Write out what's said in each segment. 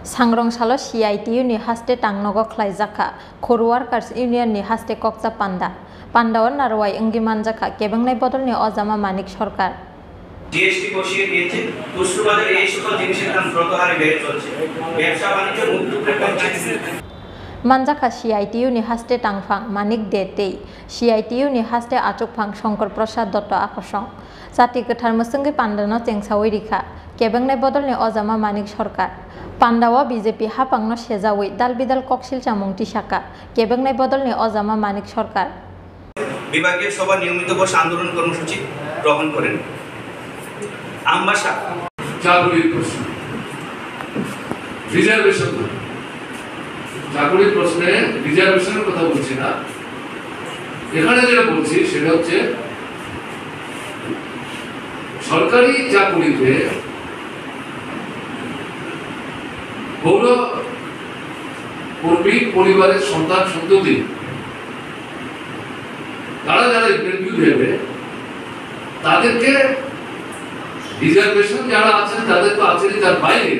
सांग्रंसालो CITU नि हास्ते टांगनगो खलाइजाखा खर वार्कार्स union नि हास्ते कक्सा पान्डा पान्डाओ नारवाई अंगि मानजाखा केबंनाय बदलनि अजामा मानिक सरकार জিএসটি বসিয়ে দিয়েছে পুষ্টিবাজারে এই সকল জিনিসের দাম দ্রুত হারে বেড়ে চলছে ব্যবসা বাণিজ্য উদ্যোগের panchayat Manjaka CITU ni haste tangfang manik detei CITU ni haste achukphang Shankar Prasad Dotto akosong jati gothar musunggi pandano chengsawi rikha kebengnai bodolni ojama manik sarkar Pandawa BJP hapangno sejawi dalbidal koksil chamung tisaka kebengnai bodolni ojama manik sarkar বিভাগীয় সভা নিয়মিত বসে আন্দোলন কর্মসূচি গ্রহণ করেন আমবাসা চাকরির প্রশ্ন রিজার্ভেশন চাকরির প্রশ্নে রিজার্ভেশনের কথা বলছি না এখানে যেটা বলছি সেটা হচ্ছে সরকারি চাকরিতে পৌর কর্মী পরিবারের সন্তান সন্ততি তারা যারা ইন্টারভিউ দেবে তাদেরকে রিজার্ভেশন যারা আছেন তাদের তো আছেনই তার বাইরে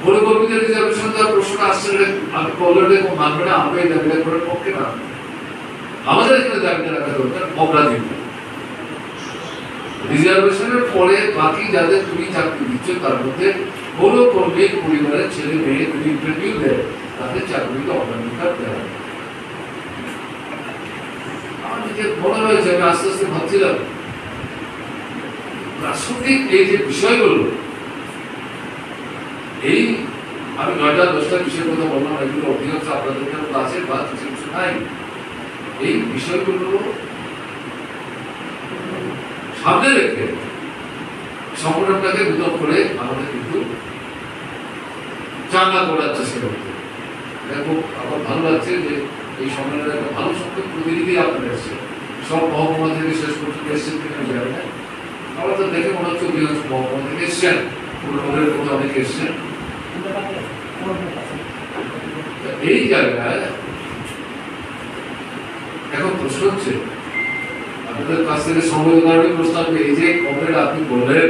কর্মীদের রিজার্ভেশন দেওয়ার প্রশ্ন আসছে আমি অলরেডি মানবে না আমরা এই দাবিটা করার পক্ষে না আমাদের এখানে দাবিটা রাখা দরকার অপরাধী রিজার্ভেশনের পরে বাকি যাদের তুমি চাকরি দিচ্ছ তার মধ্যে কোনো কর্মী পরিবারের ছেলে মেয়ে যদি ইন্টারভিউ দেয় তাদের চাকরিকে অগ্রাধিকার দেওয়া আমার যে মনে হয়েছে আমি আস্তে আস্তে ভাবছিলাম প্রাসঙ্গিক এই যে বিষয়গুলো এই আমি 9টা 10টা বিষয়ের কথা বললাম এগুলো অধিকাংশ আপনাদের কাছে আছে বা কিছু কিছু নাই এই বিষয়গুলো সামনে রেখে সংগঠনটাকে উদ্যোগ করে আমাদের কিন্তু চাঙ্গা করার চেষ্টা করতে দেখো আমার ভালো লাগছে যে এই সম্মেলনের একটা ভালো সংখ্যক প্রতিনিধি আপনারা এসছে সব মহকুমা থেকে শেষ পর্যন্ত এসছেন কিনা জানি না আমরা তো দেখে মনে হচ্ছে অধিকাংশ মহকুমা থেকে এসছেন পুরোপুরের মধ্যে অনেকে এসছেন এই জায়গায় এখন প্রশ্ন হচ্ছে আপনাদের কাছ থেকে সংবেদনার প্রস্তাব এই যে কমরেড আপনি বললেন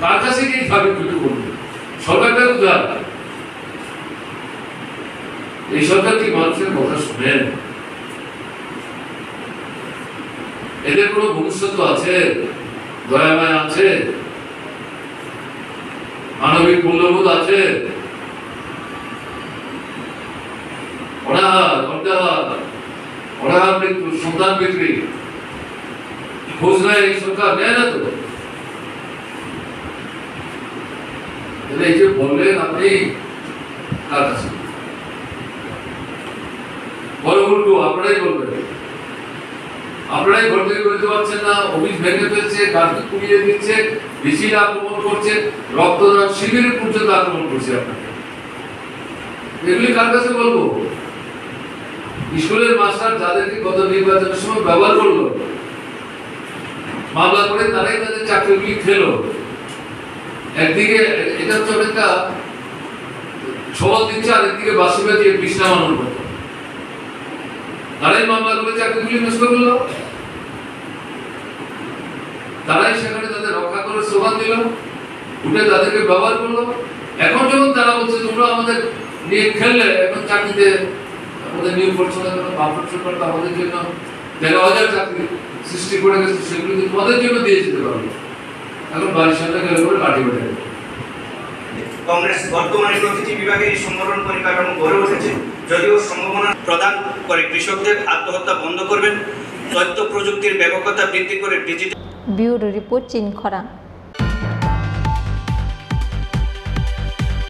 কার কাছে কি ভাবে কিছু বলবেন সরকারটা উদার এই সরকার কি মানুষের কথা শুনেন এদের কোনো ভবিষ্যৎ আছে দয়া মায়া আছে মানবিক মূল্যবোধ আছে অনাহার মৃত্যু সন্তান বিক্রি খোঁজ নেয় এই সরকার নেয় না তো এই যে বললেন আপনি কার কাছে বড় উল্টো আপনারাই বলবেন আপনারাই ঘর থেকে বেরোতে পারছেন না অফিস ভেঙে ফেলছে গাড়ি পুড়িয়ে দিচ্ছে মিছিল আক্রমণ করছে রক্তদান শিবিরের পর্যন্ত আক্রমণ করছে আপনাকে এগুলি কার কাছে বলবো স্কুলের মাস্টার যাদেরকে গত নির্বাচনের সময় ব্যবহার করলো মামলা করে তারাই তাদের চাকরিগুলি খেলো একদিকে এটা হচ্ছে অনেকটা সবল দিচ্ছে আর একদিকে বাসি বাজিয়ে বিষ নামানোর মতো তারাই মামলা করে চাকরিগুলি নষ্ট করলো তারাই সেখানে তাদের রক্ষা করার স্লোগান দিল উঠে তাদেরকে ব্যবহার করলো এখন যখন তারা বলছে তোমরা আমাদের নিয়ে খেললে এখন চাকরিতে আমাদের নিয়োগ করছো না কেন বাপর সরকার তো আমাদের জন্য 13,000 চাকরি সৃষ্টি করে গেছে সেগুলো কিন্তু তোমাদের জন্য দিয়ে যেতে পারবে এখন বাড়ির সামনে গেলে করে লাঠি বেঁধে কংগ্রেস বর্তমানে প্রতিটি বিভাগে এই সংগঠন পরিকাঠামো গড়ে উঠেছে যদিও সম্ভাবনা প্রদান করে কৃষকদের আত্মহত্যা বন্ধ করবেন তথ্য প্রযুক্তির ব্যাপকতা বৃদ্ধি করে ডিজিটাল ব্যুরো রিপোর্ট চিনখরা।